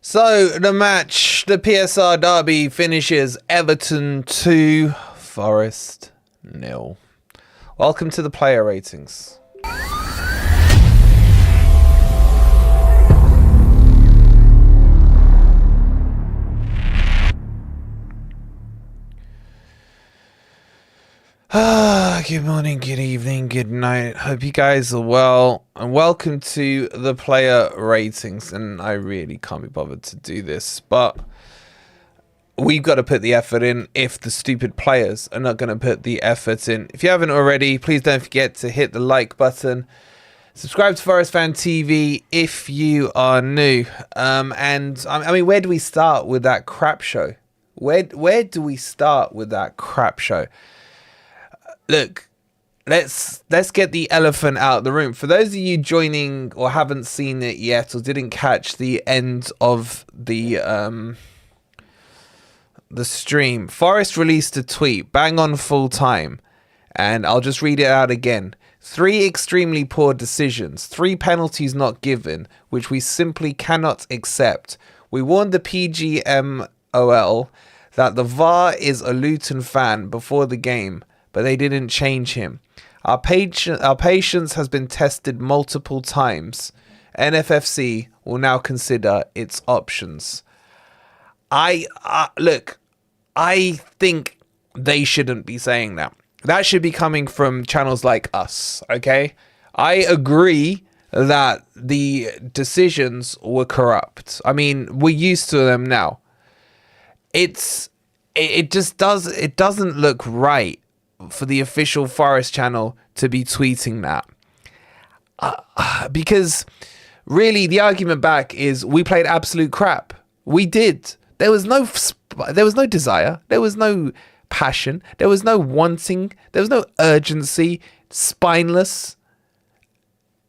So the match, the PSR derby finishes Everton 2, Forest 0. Welcome to the player ratings. Good morning, good evening, good night. Hope you guys are well, and welcome to the player ratings. And I really can't be bothered to do this, but we've got to put the effort in if the stupid players are not going to put the effort in. If you haven't already, please don't forget to hit the like button. Subscribe to Forest Fan TV if you are new. And I mean, where do we start with that crap show? Where do we start with that crap show? Look, let's get the elephant out of the room. For those of you joining or haven't seen it yet or didn't catch the end of the stream, Forest released a tweet, bang on full time, and I'll just read it out again. 3 extremely poor decisions, 3 penalties not given, which we simply cannot accept. We warned the PGMOL that the VAR is a Luton fan before the game, but they didn't change him. Our patience has been tested multiple times. NFFC will now consider its options. Look, I think they shouldn't be saying that. That should be coming from channels like us, okay? I agree that the decisions were corrupt. I mean, we're used to them now. It doesn't look right for the official Forest channel to be tweeting that, because really the argument back is we played absolute crap. We did. There was no desire, there was no passion, there was no wanting, there was no urgency. Spineless.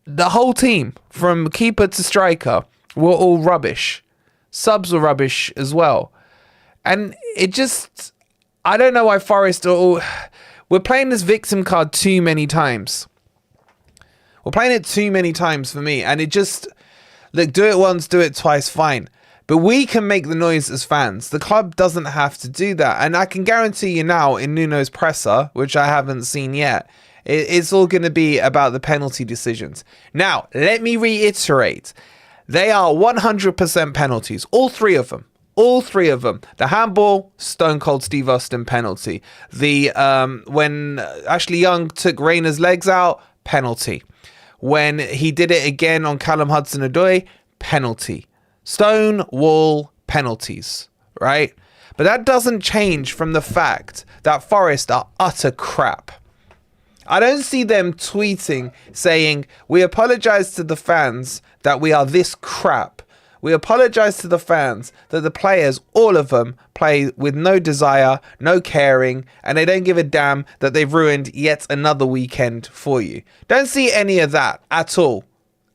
The whole team from keeper to striker were all rubbish. Subs were rubbish as well, and it just, I don't know why Forest are all, we're playing this victim card too many times. We're playing it too many times for me. And it just, look, do it once, do it twice, fine. But we can make the noise as fans. The club doesn't have to do that. And I can guarantee you now in Nuno's presser, which I haven't seen yet, it's all going to be about the penalty decisions. Now, let me reiterate. They are 100% penalties. All 3 of them. All 3 of them. The handball, Stone Cold Steve Austin penalty. The when Ashley Young took Rayner's legs out, penalty. When he did it again on Callum Hudson-Odoi, penalty. Stone wall penalties, right? But that doesn't change from the fact that Forest are utter crap. I don't see them tweeting saying, we apologize to the fans that we are this crap. We apologize to the fans that the players, all of them, play with no desire, no caring, and they don't give a damn that they've ruined yet another weekend for you. Don't see any of that at all.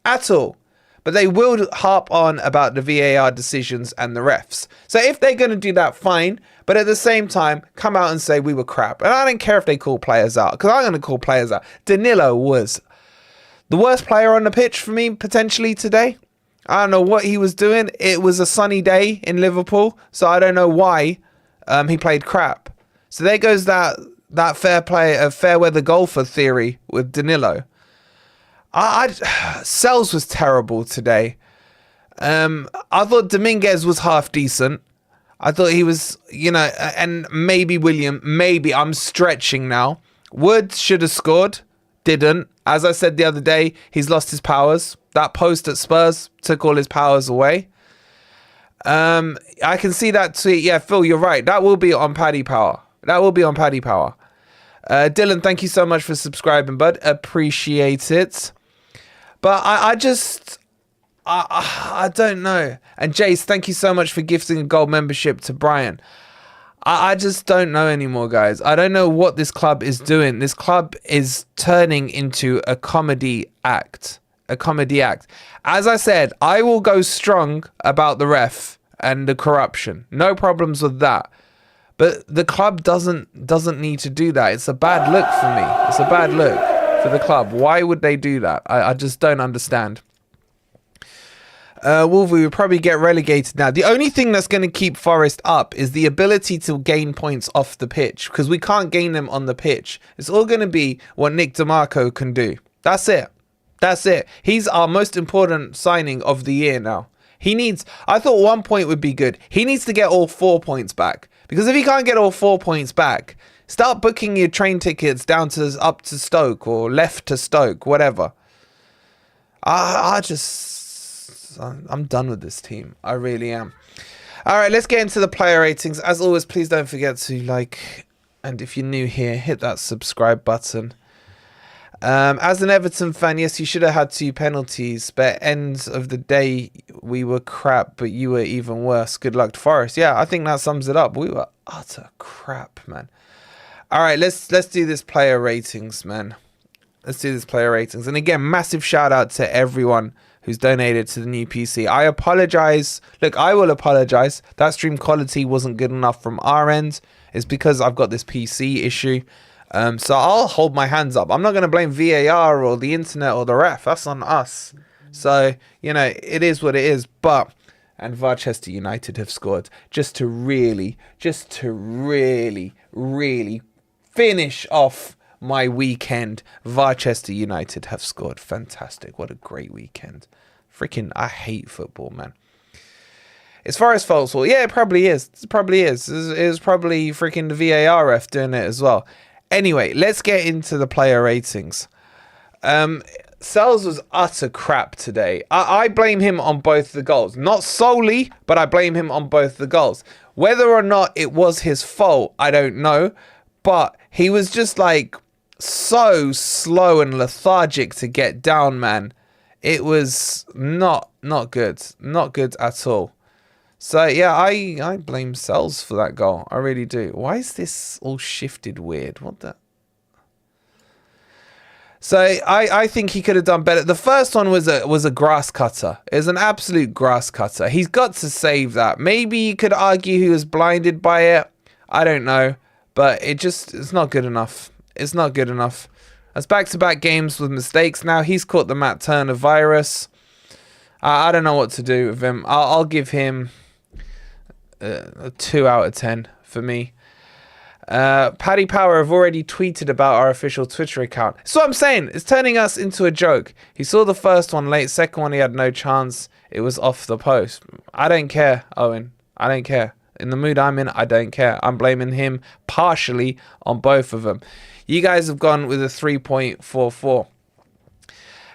At all. But they will harp on about the VAR decisions and the refs. So if they're going to do that, fine. But at the same time, come out and say we were crap. And I don't care if they call players out, because I'm going to call players out. Danilo was the worst player on the pitch for me, potentially, today. I don't know what he was doing. It was a sunny day in Liverpool, so I don't know why he played crap. So there goes that fair weather golfer theory with Danilo. Sells was terrible today. I thought Dominguez was half decent. I thought he was, and maybe William, maybe I'm stretching now. Wood should have scored, didn't. As I said the other day, he's lost his powers. That post at Spurs took all his powers away. I can see that tweet. Yeah, Phil, you're right. That will be on Paddy Power. That will be on Paddy Power. Dylan, thank you so much for subscribing, bud. Appreciate it. But I don't know. And Jace, thank you so much for gifting a gold membership to Brian. I just don't know anymore, guys. I don't know what this club is doing. This club is turning into a comedy act. A comedy act. As I said, I will go strong about the ref and the corruption. No problems with that. But the club doesn't need to do that. It's a bad look for me. It's a bad look for the club. Why would they do that? I just don't understand. Wolverine will probably get relegated now. The only thing that's going to keep Forest up is the ability to gain points off the pitch, because we can't gain them on the pitch. It's all going to be what Nick DeMarco can do. That's it. That's it. He's our most important signing of the year now. He needs, I thought 1 point would be good. He needs to get all 4 points back, because if he can't get all 4 points back, start booking your train tickets down to up to Stoke or left to Stoke, whatever. I'm done with this team. I really am. All right, let's get into the player ratings. As always, please don't forget to like, and if you're new here, hit that subscribe button. As an Everton fan, yes, you should have had 2 penalties, but end of the day, we were crap, but you were even worse. Good luck to Forest. Yeah, I think that sums it up. We were utter crap, man. All right, let's do this player ratings, man. Let's do this player ratings. And again, massive shout out to everyone who's donated to the new PC. I apologize. Look, I will apologize. That stream quality wasn't good enough from our end. It's because I've got this PC issue. So I'll hold my hands up. I'm not going to blame VAR or the internet or the ref. That's on us. So, you know, it is what it is. But, and Varchester United have scored just to really finish off my weekend. Varchester United have scored. Fantastic. What a great weekend. Freaking, I hate football, man. As far as faults, well, yeah, it probably is. It probably is. It was probably freaking the VAR ref doing it as well. Anyway, let's get into the player ratings. Sells was utter crap today. I blame him on both the goals. Not solely, but I blame him on both the goals. Whether or not it was his fault, I don't know. But he was just like so slow and lethargic to get down, man. It was not good. Not good at all. So, yeah, I blame Sells for that goal. I really do. Why is this all shifted weird? What the... So, I think he could have done better. The first one was a grass cutter. It was an absolute grass cutter. He's got to save that. Maybe you could argue he was blinded by it. I don't know. But it's not good enough. It's not good enough. That's back-to-back games with mistakes. Now he's caught the Matt Turner virus. I don't know what to do with him. I'll give him a 2 out of 10 for me. Paddy Power have already tweeted about our official Twitter account. That's what I'm saying. It's turning us into a joke. He saw the first one late. Second one, he had no chance. It was off the post. I don't care, Owen. I don't care. In the mood I'm in, I don't care. I'm blaming him partially on both of them. You guys have gone with a 3.44.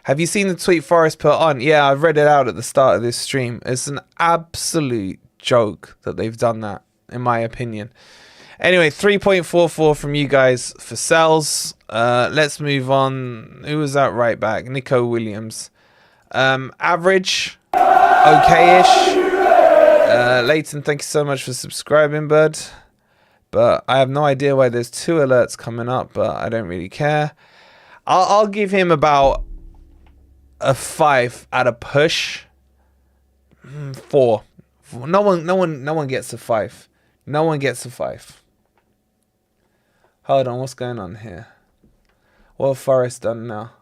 Have you seen the tweet Forrest put on? Yeah, I've read it out at the start of this stream. It's an absolute joke that they've done that, in my opinion. Anyway, 3.44 from you guys for Sells. Let's move on. Who was that right back? Nico Williams. Average. Okay-ish. Leighton, thank you so much for subscribing, bud. But I have no idea why there's 2 alerts coming up, but I don't really care. I'll give him about a 5 at a push. 4. No one gets a 5. No one gets a 5. Hold on, what's going on here? What have Forrest done now?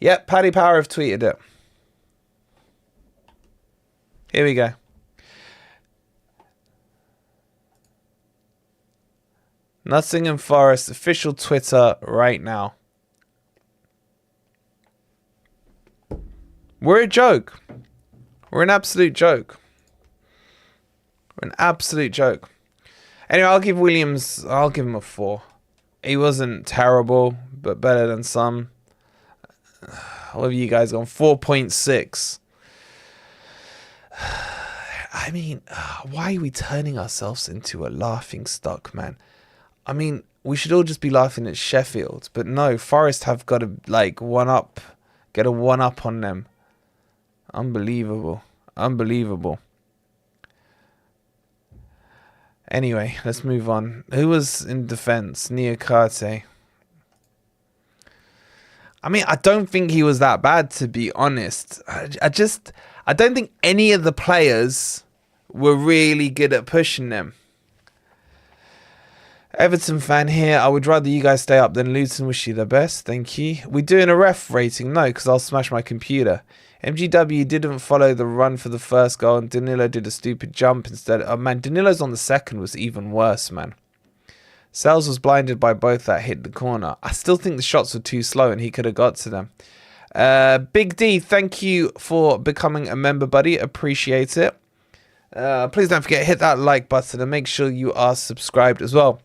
Yep, Paddy Power have tweeted it. Here we go. Nottingham Forest official Twitter right now. We're a joke. We're an absolute joke. We're an absolute joke. Anyway, I'll give him a 4. He wasn't terrible, but better than some. What have you guys gone? 4.6. I mean, why are we turning ourselves into a laughing stock, man? I mean, we should all just be laughing at Sheffield, but no, Forest have got to like get a 1-up on them. Unbelievable. Unbelievable. Anyway, let's move on. Who was in defense? Niakate. I mean, I don't think he was that bad, to be honest. I don't think any of the players were really good at pushing them. Everton fan here. I would rather you guys stay up than Luton. Wish you the best. Thank you. We doing a ref rating? No, because I'll smash my computer. MGW didn't follow the run for the first goal, and Danilo did a stupid jump instead. Oh man, Danilo's on the second was even worse, man. Sales was blinded by both that hit the corner. I still think the shots were too slow and he could have got to them. Big D, thank you for becoming a member, buddy. Appreciate it. Please don't forget, hit that like button and make sure you are subscribed as well.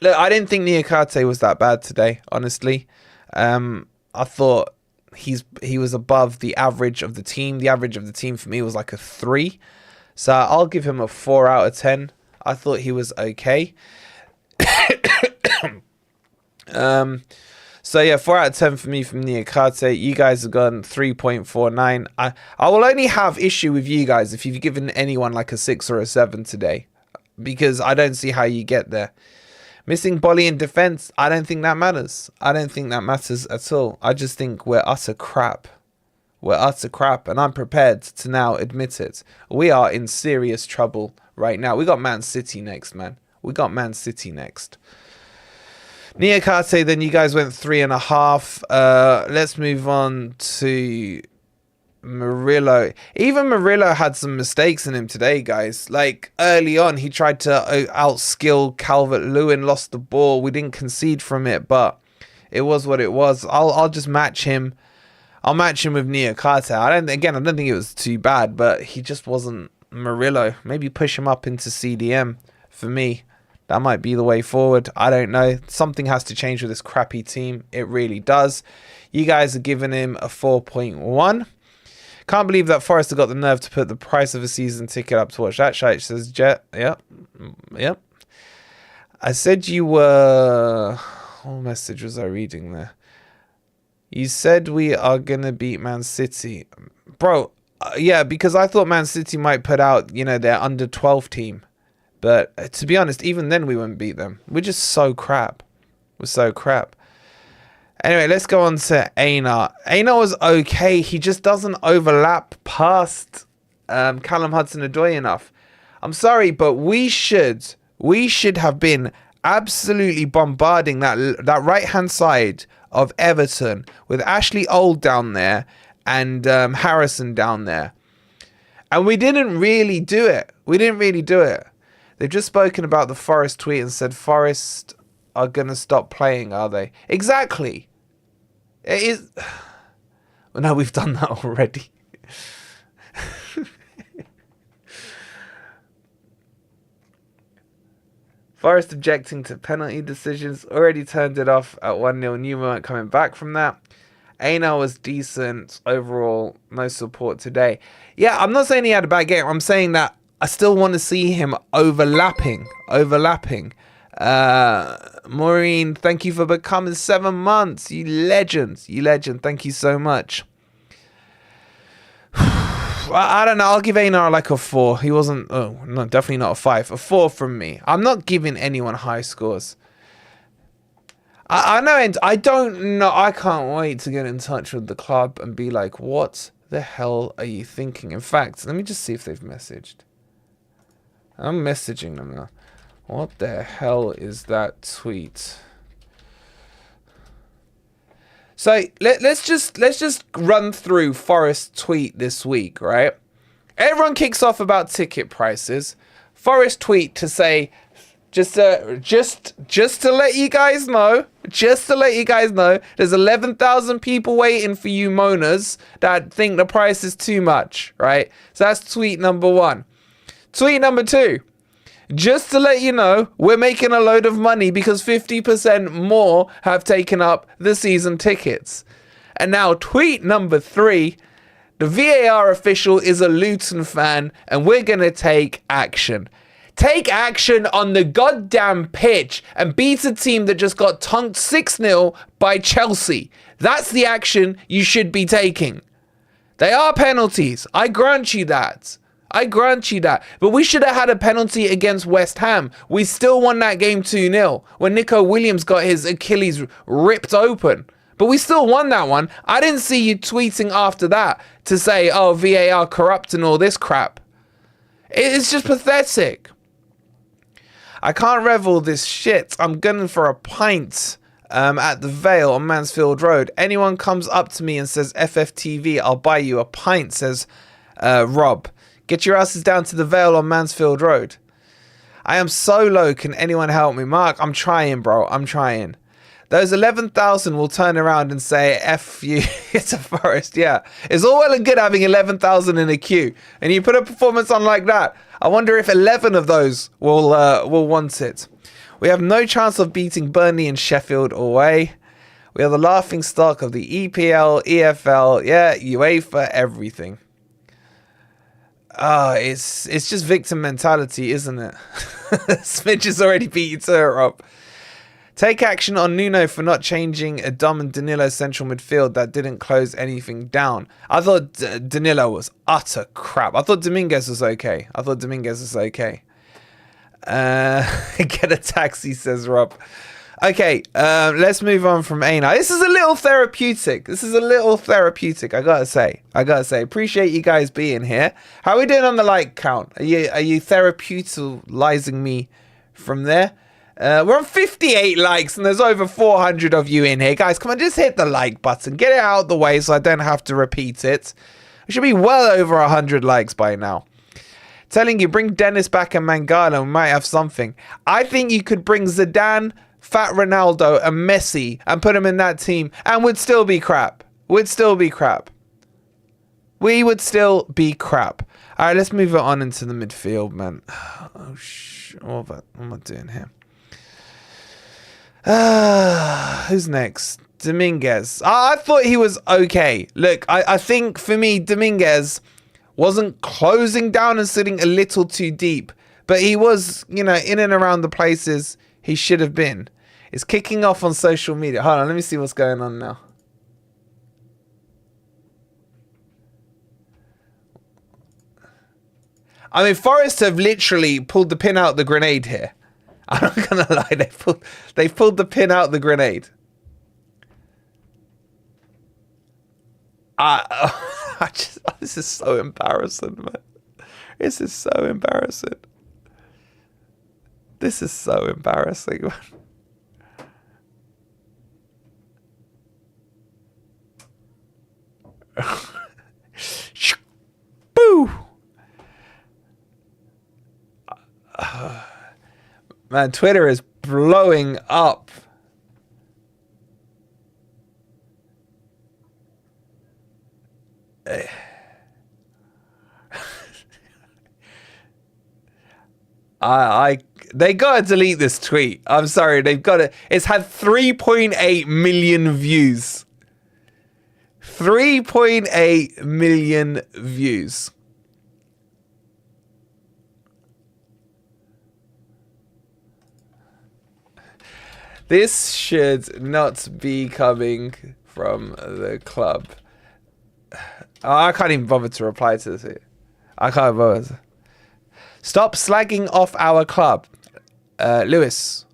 Look, I didn't think Niakate was that bad today, honestly. I thought he was above the average of the team. The average of the team for me was like a 3. So I'll give him a 4 out of 10. I thought he was okay. So yeah, 4 out of 10 for me from Niakate. You guys have gone 3.49. I will only have issue with you guys if you've given anyone like a 6 or a 7 today, because I don't see how you get there. Missing Bolly in defense, I don't think that matters. I don't think that matters at all. I just think we're utter crap. We're utter crap, and I'm prepared to now admit it. We are in serious trouble right now. We got Man City next, man. We got Man City next. Niakate, then you guys went 3.5. Let's move on to Murillo. Even Murillo had some mistakes in him today, guys. Like early on, he tried to outskill Calvert-Lewin, lost the ball. We didn't concede from it, but it was what it was. I'll just match him. I'll match him with Niakate. I don't think it was too bad, but he just wasn't Murillo. Maybe push him up into CDM for me. That might be the way forward. I don't know. Something has to change with this crappy team. It really does. You guys are giving him a 4.1. Can't believe that Forest got the nerve to put the price of a season ticket up to watch that shite. Says Jet. Yep. I said you were... What message was I reading there? You said we are going to beat Man City. Bro, yeah, because I thought Man City might put out, their under 12 team. But to be honest, even then we wouldn't beat them. We're just so crap. We're so crap. Anyway, let's go on to Einar. Einar was okay. He just doesn't overlap past Callum Hudson-Odoi enough. I'm sorry, but we should have been absolutely bombarding that right-hand side of Everton with Ashley Old down there and Harrison down there. And we didn't really do it. They've just spoken about the Forest tweet and said Forest are going to stop playing, are they? Exactly. It is. Well, no, we've done that already. Forest objecting to penalty decisions. Already turned it off at 1-0. Knew we weren't coming back from that. Einar was decent. Overall, no support today. Yeah, I'm not saying he had a bad game. I'm saying that I still want to see him overlapping. Maureen, thank you for becoming 7 months. You legend. Thank you so much. I don't know. I'll give Einar like a 4. He wasn't... Oh, no, definitely not a 5. A 4 from me. I'm not giving anyone high scores. I know, and I don't know. I can't wait to get in touch with the club and be like, what the hell are you thinking? In fact, let me just see if they've messaged. I'm messaging them now. What the hell is that tweet? So let's just run through Forest's tweet this week, right? Everyone kicks off about ticket prices. Forest tweet to say, just to let you guys know, there's 11,000 people waiting for you moaners that think the price is too much, right? So that's tweet number 1. Tweet number 2, just to let you know, we're making a load of money because 50% more have taken up the season tickets. And now tweet number 3, the VAR official is a Luton fan and we're going to take action. Take action on the goddamn pitch and beat a team that just got tonked 6-0 by Chelsea. That's the action you should be taking. They are penalties. I grant you that. But we should have had a penalty against West Ham. We still won that game 2-0 when Nico Williams got his Achilles ripped open. But we still won that one. I didn't see you tweeting after that to say, oh, VAR corrupt and all this crap. It's just pathetic. I can't revel this shit. I'm gunning for a pint at the Vale on Mansfield Road. Anyone comes up to me and says FFTV, I'll buy you a pint, says Rob. Get your asses down to the Vale on Mansfield Road. I am so low. Can anyone help me? Mark, I'm trying, bro. I'm trying. Those 11,000 will turn around and say, F you, it's a Forest. Yeah. It's all well and good having 11,000 in a queue. And you put a performance on like that. I wonder if 11 of those will want it. We have no chance of beating Burnley and Sheffield away. We are the laughing stock of the EPL, EFL, yeah, UEFA, everything. It's just victim mentality, isn't it? Smidge has already beat you to it, Rob. Take action on Nuno for not changing a Dom and Danilo central midfield that didn't close anything down. I thought Danilo was utter crap. I thought Dominguez was okay. Get a taxi, says Rob. Okay, let's move on from Aina. This is a little therapeutic. I gotta say. Appreciate you guys being here. How are we doing on the like count? Are you therapeuticalizing me from there? We're on 58 likes and there's over 400 of you in here. Guys, come on, just hit the like button. Get it out of the way so I don't have to repeat it. We should be well over 100 likes by now. Telling you, bring Dennis back and Mangala. We might have something. I think you could bring Zidane, Fat Ronaldo and Messi and put them in that team and would still be crap. We would still be crap. All right, let's move it on into the midfield, man. What am I doing here? Who's next? Dominguez. I thought he was okay. Look, I think for me, Dominguez wasn't closing down and sitting a little too deep, but he was, in and around the places he should have been. It's kicking off on social media. Hold on, let me see what's going on now. I mean, Forest have literally pulled the pin out the grenade here. I'm not gonna lie, they've pulled the pin out the grenade. This is so embarrassing, man. This is so embarrassing, man. Boo! Man, Twitter is blowing up. They gotta delete this tweet. I'm sorry, they've got to. It's had 3.8 million views. 3.8 million views. This should not be coming from the club. I can't even bother to reply to this. I can't bother. Stop slagging off our club. Lewis,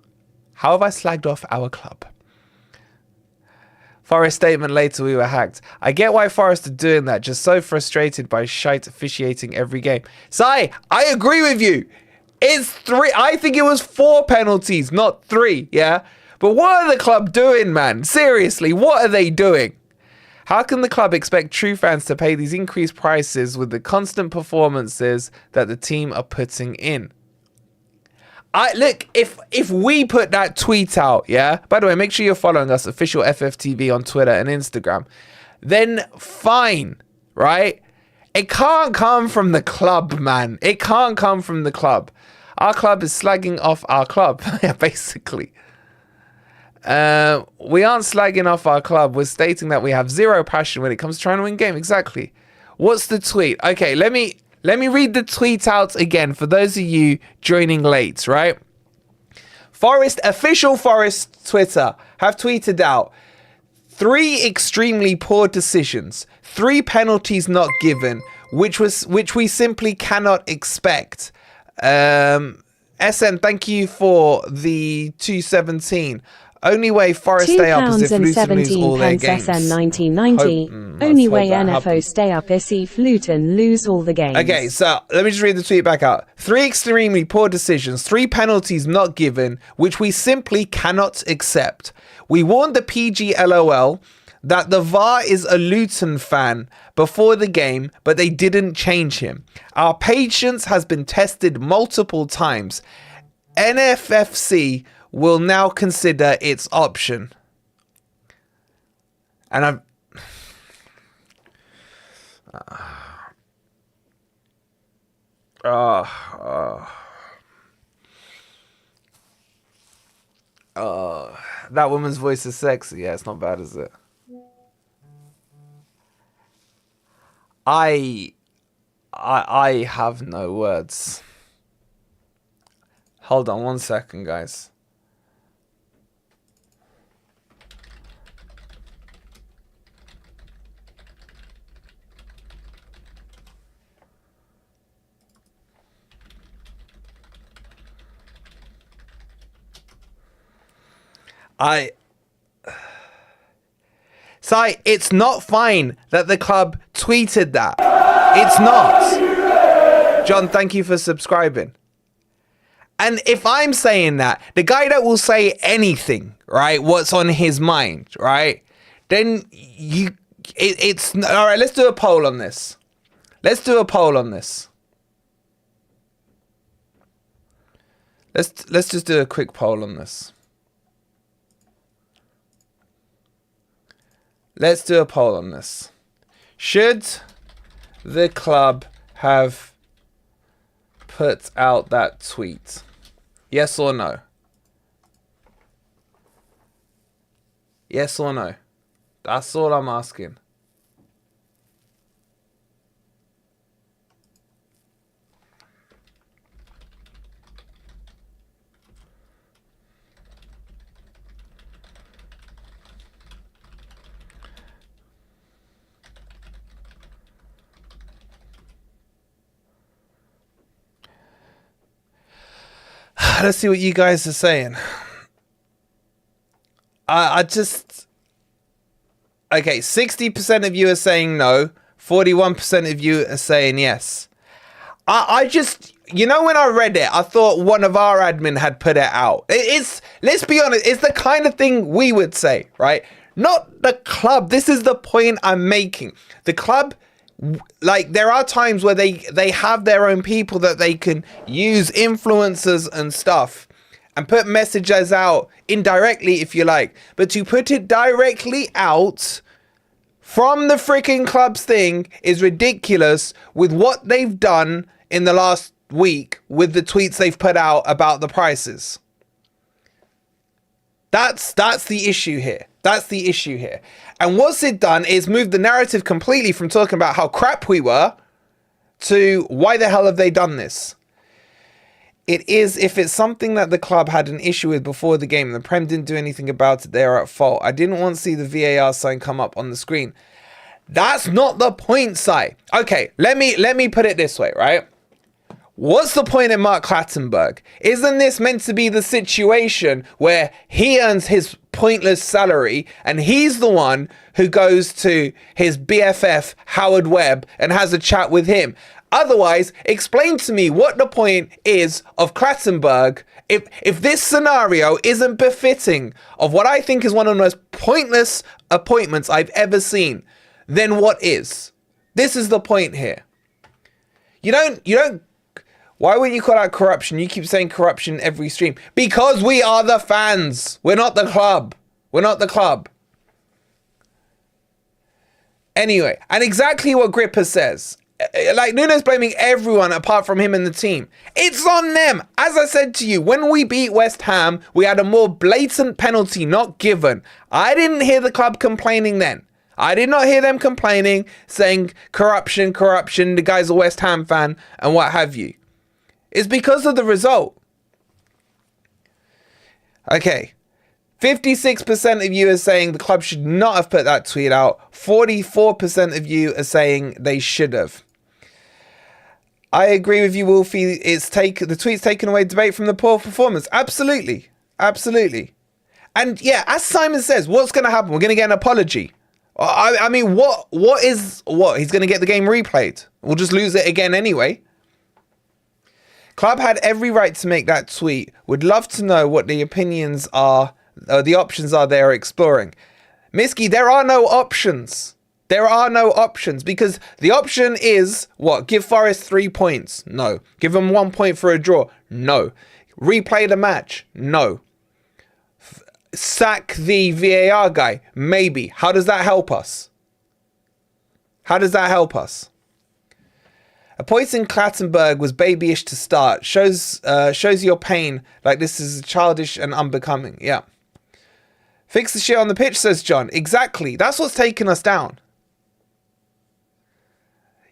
how have I slagged off our club? Forest statement later, we were hacked. I get why Forest are doing that. Just so frustrated by shite officiating every game. Sai, I agree with you. It's 3. I think it was 4 penalties, not 3. Yeah. But what are the club doing, man? Seriously, what are they doing? How can the club expect true fans to pay these increased prices with the constant performances that the team are putting in? Look, if we put that tweet out, yeah? By the way, make sure you're following us, official FFTV on Twitter and Instagram. Then fine, right? It can't come from the club, man. It can't come from the club. Our club is slagging off our club, yeah, basically. We aren't slagging off our club. We're stating that we have zero passion when it comes to trying to win game. Exactly. What's the tweet? Okay, let me read the tweet out again for those of you joining late, right? Official Forest Twitter have tweeted out 3 extremely poor decisions, 3 penalties not given, which we simply cannot expect. SN, thank you for the 217. Only way Forest stay up is if Luton lose all their games. £2.17 SN 1990. Only way NFO stay up is if Luton lose all the games. Okay, so let me just read the tweet back out. 3 extremely poor decisions, 3 penalties not given, which we simply cannot accept. We warned the PGLOL that the VAR is a Luton fan before the game, but they didn't change him. Our patience has been tested multiple times. NFFC will now consider its option. And I've... that woman's voice is sexy. Yeah, it's not bad, is it? I have no words. Hold on 1 second, guys. Sai, it's not fine that the club tweeted that. It's not. John, thank you for subscribing. And if I'm saying that, the guy that will say anything, right, what's on his mind, right, then it's all right. Let's do a poll on this. Let's do a poll on this. Let's just do a quick poll on this. Let's do a poll on this. Should the club have put out that tweet? Yes or no? Yes or no? That's all I'm asking. Let's see what you guys are saying. I just... Okay, 60% of you are saying no. 41% of you are saying yes. I just... You know, when I read it, I thought one of our admin had put it out. It's... Let's be honest, it's the kind of thing we would say, right? Not the club. This is the point I'm making. The club... Like, there are times where they have their own people that they can use, influencers and stuff, and put messages out indirectly, if you like. But to put it directly out from the freaking club's thing is ridiculous with what they've done in the last week with the tweets they've put out about the prices. That's the issue here. That's the issue here. And what's it done is moved the narrative completely from talking about how crap we were to why the hell have they done this? It is, if it's something that the club had an issue with before the game and the Prem didn't do anything about it, they are at fault. I didn't want to see the VAR sign come up on the screen. That's not the point, Si. Okay, let me put it this way, right? What's the point in Mark Clattenburg? Isn't this meant to be the situation where he earns his pointless salary and he's the one who goes to his BFF, Howard Webb, and has a chat with him? Otherwise, explain to me what the point is of Clattenburg if this scenario isn't befitting of what I think is one of the most pointless appointments I've ever seen. Then what is? This is the point here. You don't. Why would you call out corruption? You keep saying corruption every stream. Because we are the fans. We're not the club. We're not the club. Anyway, and exactly what Gripper says. Like, Nuno's blaming everyone apart from him and the team. It's on them. As I said to you, when we beat West Ham, we had a more blatant penalty not given. I didn't hear the club complaining then. I did not hear them complaining, saying corruption, corruption, the guy's a West Ham fan, and what have you. It's because of the result. Okay. 56% of you are saying the club should not have put that tweet out. 44% of you are saying they should have. I agree with you, Wolfie. The tweet's taken away debate from the poor performance. Absolutely. Absolutely. And yeah, as Simon says, what's going to happen? We're going to get an apology. I mean, what? He's going to get the game replayed. We'll just lose it again anyway. Club had every right to make that tweet. Would love to know what the opinions are, the options are they are exploring. Miski, there are no options. There are no options because the option is what? Give Forest 3 points? No. Give them 1 point for a draw? No. Replay the match? No. Sack the VAR guy? Maybe. How does that help us? How does that help us? Appointing Clattenburg was babyish to start. Shows your pain like this is childish and unbecoming. Yeah. Fix the shit on the pitch, says John. Exactly. That's what's taking us down.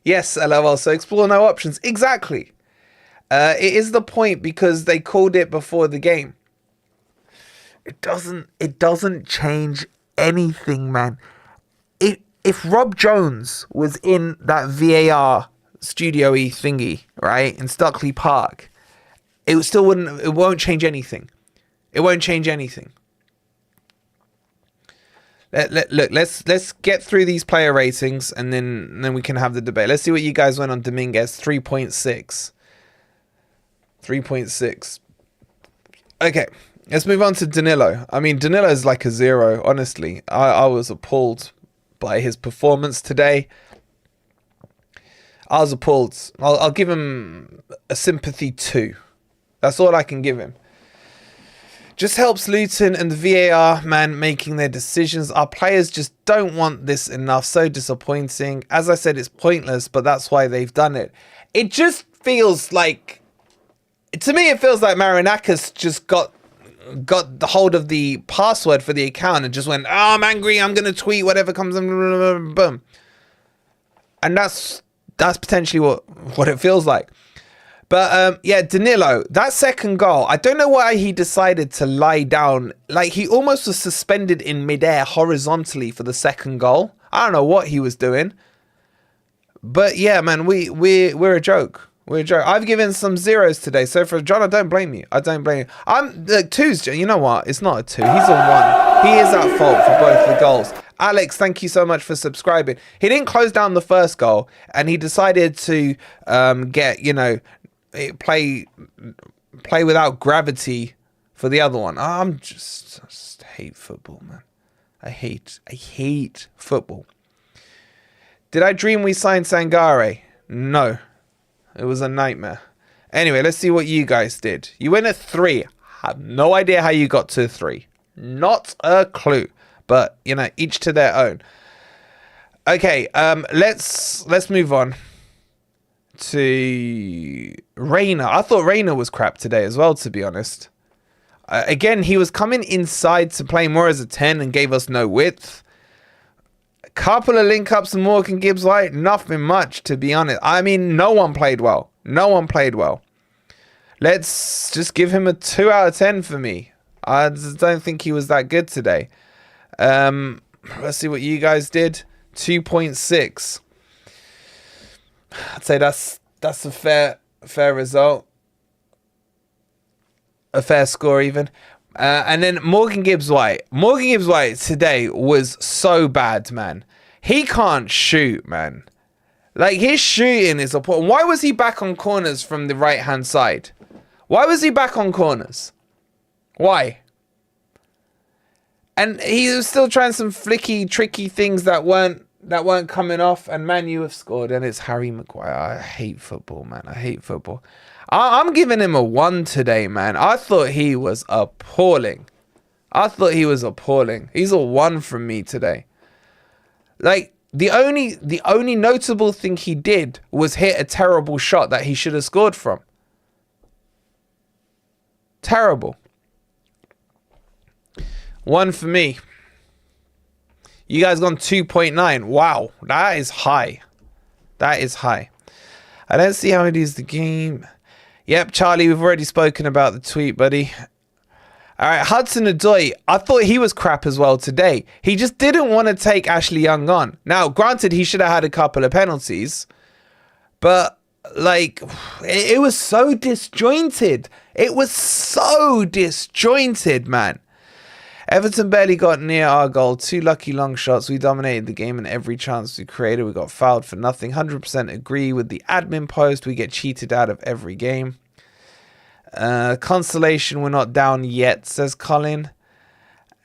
Yes, LOL. So explore no options. Exactly. It is the point because they called it before the game. It doesn't change anything, man. If Rob Jones was in that VAR studio-y thingy, right, in Stockley Park, it won't change anything. It won't change anything. Look, let's get through these player ratings and then we can have the debate. Let's see what you guys went on Dominguez. 3.6. 3.6. Okay, let's move on to Danilo. I mean, Danilo is like a 0, honestly. I was appalled by his performance today. I was appalled. I'll give him a sympathy 2. That's all I can give him. Just helps Luton and the VAR man making their decisions. Our players just don't want this enough. So disappointing. As I said, it's pointless, but that's why they've done it. It just feels like, to me, it feels like Marinakis just got the hold of the password for the account and just went, oh, I'm angry, I'm going to tweet whatever comes in, boom. And that's potentially what it feels like. But yeah, Danilo, that second goal, I don't know why he decided to lie down. Like, he almost was suspended in midair horizontally for the second goal. I don't know what he was doing. But yeah, man, we're a joke. We're a joke. I've given some 0s today. So for John, I don't blame you. I don't blame you. I'm the 2s. You know what? It's not a 2. He's a 1. He is at fault for both the goals. Alex, thank you so much for subscribing. He didn't close down the first goal, and he decided to play without gravity for the other one. I just hate football, man. I hate football. Did I dream we signed Sangare? No. It was a nightmare. Anyway, let's see what you guys did. You went at 3. I have no idea how you got to 3. Not a clue. But, you know, each to their own. Okay, let's move on to Reina. I thought Reina was crap today as well, to be honest. Again, he was coming inside to play more as a 10 and gave us no width. A couple of link-ups and Morgan Gibbs-White, nothing much, to be honest. I mean, no one played well. No one played well. Let's just give him a 2 out of 10 for me. I just don't think he was that good today. Let's see what you guys did. 2.6. I'd say that's a fair result. A fair score even. And then Morgan Gibbs-White. Morgan Gibbs-White today was so bad, man. He can't shoot, man. Like, his shooting is appalling. Why was he back on corners from the right-hand side? Why was he back on corners? Why? And he was still trying some flicky, tricky things that weren't coming off. And Man U have scored, and it's Harry Maguire. I hate football, man. I hate football. I'm giving him a 1 today, man. I thought he was appalling. He's a 1 from me today. Like, the only notable thing he did was hit a terrible shot that he should have scored from. Terrible. 1 for me. You guys gone 2.9. Wow, that is high. That is high. I don't see how it is the game. Yep, Charlie, we've already spoken about the tweet, buddy. All right, Hudson-Odoi. I thought he was crap as well today. He just didn't want to take Ashley Young on. Now, granted, he should have had a couple of penalties. But, like, it was so disjointed. It was so disjointed, man. Everton barely got near our goal. 2 lucky long shots. We dominated the game and every chance we created. We got fouled for nothing. 100% agree with the admin post. We get cheated out of every game. Consolation, we're not down yet, says Colin.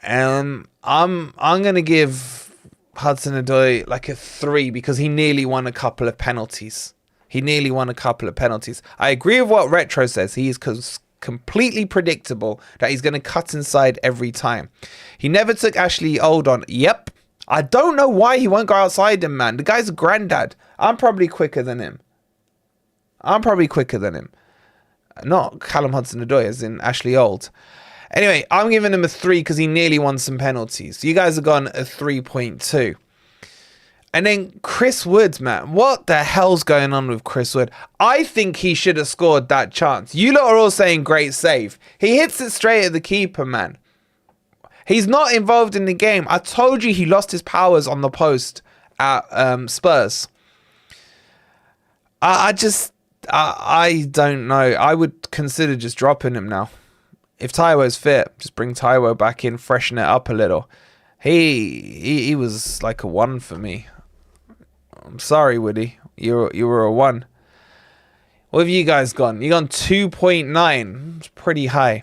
I'm gonna give Hudson-Odoi like a 3 because he nearly won a couple of penalties. I agree with what Retro says. He is completely predictable that he's going to cut inside every time. He never took Ashley Old on. Yep. I don't know why he won't go outside him, man. The guy's a granddad. I'm probably quicker than him. Not Callum Hudson-Odoi, as in Ashley Old. Anyway, I'm giving him a 3 because he nearly won some penalties. You guys have gone a 3.2. And then Chris Wood, man. What the hell's going on with Chris Wood? I think he should have scored that chance. You lot are all saying great save. He hits it straight at the keeper, man. He's not involved in the game. I told you he lost his powers on the post at Spurs. I don't know. I would consider just dropping him now. If Taiwo's fit, just bring Taiwo back in, freshen it up a little. He was like a 1 for me. I'm sorry, Woody. You were a 1. What have you guys gone? You gone 2.9. It's pretty high.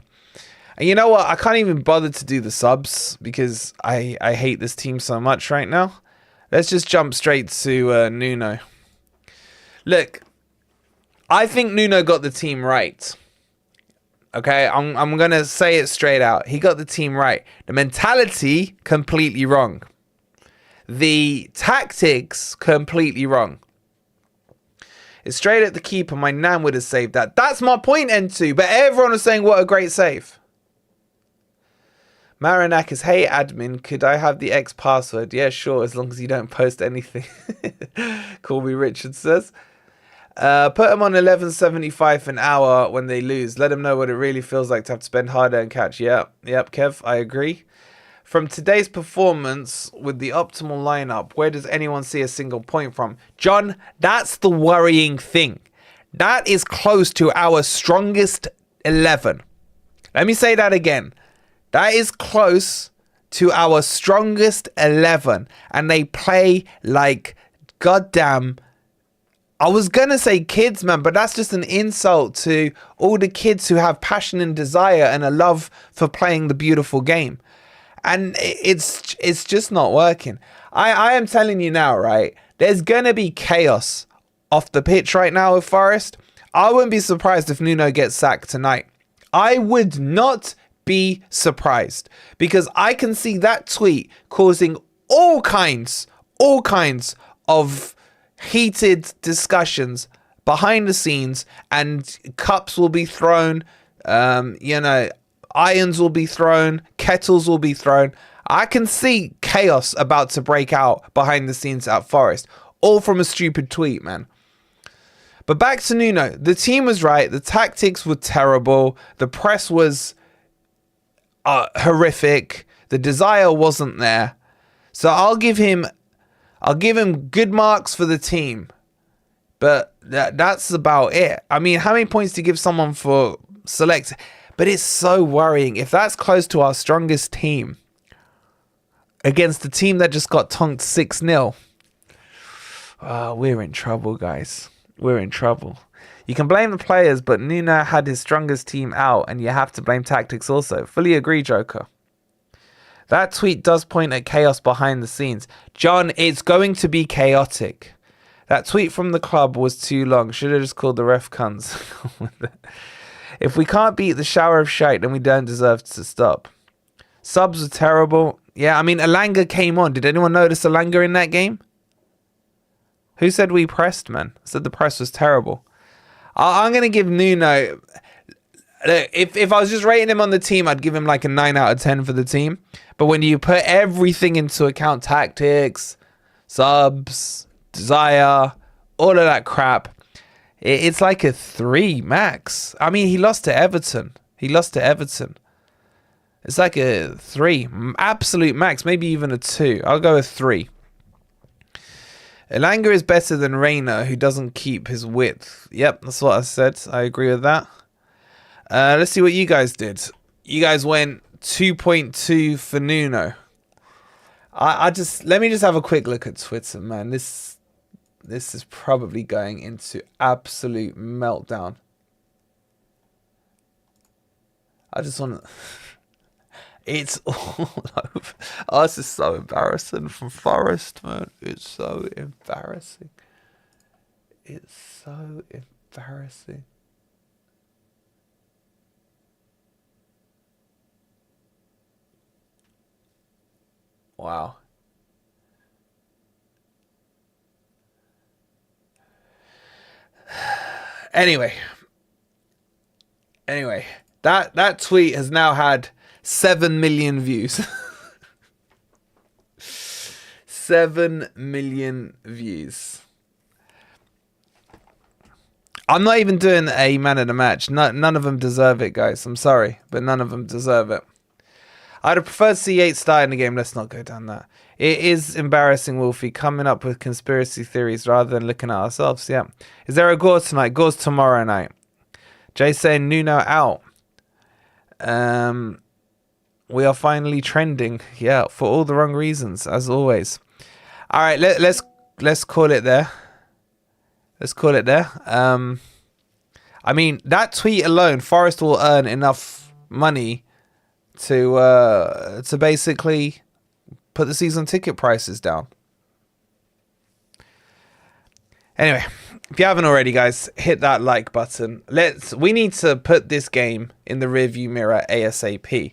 And you know what? I can't even bother to do the subs because I hate this team so much right now. Let's just jump straight to Nuno. Look, I think Nuno got the team right. Okay, I'm going to say it straight out. He got the team right. The mentality, completely wrong. The tactics, completely wrong. It's straight at the keeper. My nan would have saved that. That's my point, N2. But everyone was saying, what a great save. Marinakis, hey admin, could I have the X password? Yeah, sure, as long as you don't post anything. Colby Richard says. Put them on 11.75 an hour when they lose. Let them know what it really feels like to have to spend harder and catch. Yep, Kev, I agree. From today's performance with the optimal lineup, where does anyone see a single point from? John, that's the worrying thing. That is close to our strongest 11. Let me say that again. That is close to our strongest 11. And they play like goddamn... I was going to say kids, man, but that's just an insult to all the kids who have passion and desire and a love for playing the beautiful game. And it's just not working. I am telling you now, right? There's going to be chaos off the pitch right now with Forest. I wouldn't be surprised if Nuno gets sacked tonight. I would not be surprised because I can see that tweet causing all kinds of heated discussions behind the scenes, and cups will be thrown, irons will be thrown, kettles will be thrown. I can see chaos about to break out behind the scenes at Forest, all from a stupid tweet, man. But back to Nuno. The team was right. The tactics were terrible. The press was horrific. The desire wasn't there. So I'll give him good marks for the team. But that's about it. I mean, how many points do you give someone for select? But it's so worrying. If that's close to our strongest team against the team that just got tonked 6-0, we're in trouble, guys. We're in trouble. You can blame the players, but Nuno had his strongest team out, and you have to blame tactics also. Fully agree, Joker. That tweet does point at chaos behind the scenes. John, it's going to be chaotic. That tweet from the club was too long. Should have just called the ref cunts. If we can't beat the shower of shite, then we don't deserve to stop. Subs are terrible. Yeah, I mean, Alanga came on. Did anyone notice Alanga in that game? Who said we pressed, man? I said the press was terrible. I'm going to give Nuno... If I was just rating him on the team, I'd give him like a 9 out of 10 for the team. But when you put everything into account, tactics, subs, desire, all of that crap, it's like a 3 max. I mean, he lost to Everton. It's like a 3. Absolute max, maybe even a 2. I'll go a 3. Elanga is better than Reina, who doesn't keep his width. Yep, that's what I said. I agree with that. Let's see what you guys did. You guys went 2.2 for Nuno. Let me just have a quick look at Twitter, man. This is probably going into absolute meltdown. I just want to... It's all over. Oh, this is so embarrassing from Forest, man. It's so embarrassing. It's so embarrassing. Wow. Anyway, that tweet has now had 7 million views. 7 million views. I'm not even doing a man of the match. None of them deserve it, guys. I'm sorry, but none of them deserve it. I'd have preferred C8 starting the game. Let's not go down that. It is embarrassing, Wolfie, coming up with conspiracy theories rather than looking at ourselves. Yeah. Is there a gore tonight? Gore's tomorrow night. Jay saying Nuno out. We are finally trending. Yeah, for all the wrong reasons, as always. All right, let's call it there. Let's call it there. I mean, that tweet alone, Forest will earn enough money to basically put the season ticket prices down. Anyway, if you haven't already, guys, hit that like button. We need to put this game in the rearview mirror ASAP.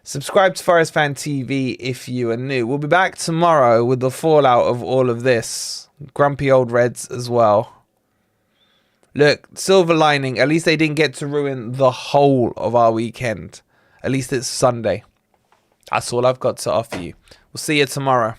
Subscribe to Forest Fan TV if you are new. We'll be back tomorrow with the fallout of all of this. Grumpy old Reds as well. Look, silver lining. At least they didn't get to ruin the whole of our weekend. At least it's Sunday. That's all I've got to offer you. We'll see you tomorrow.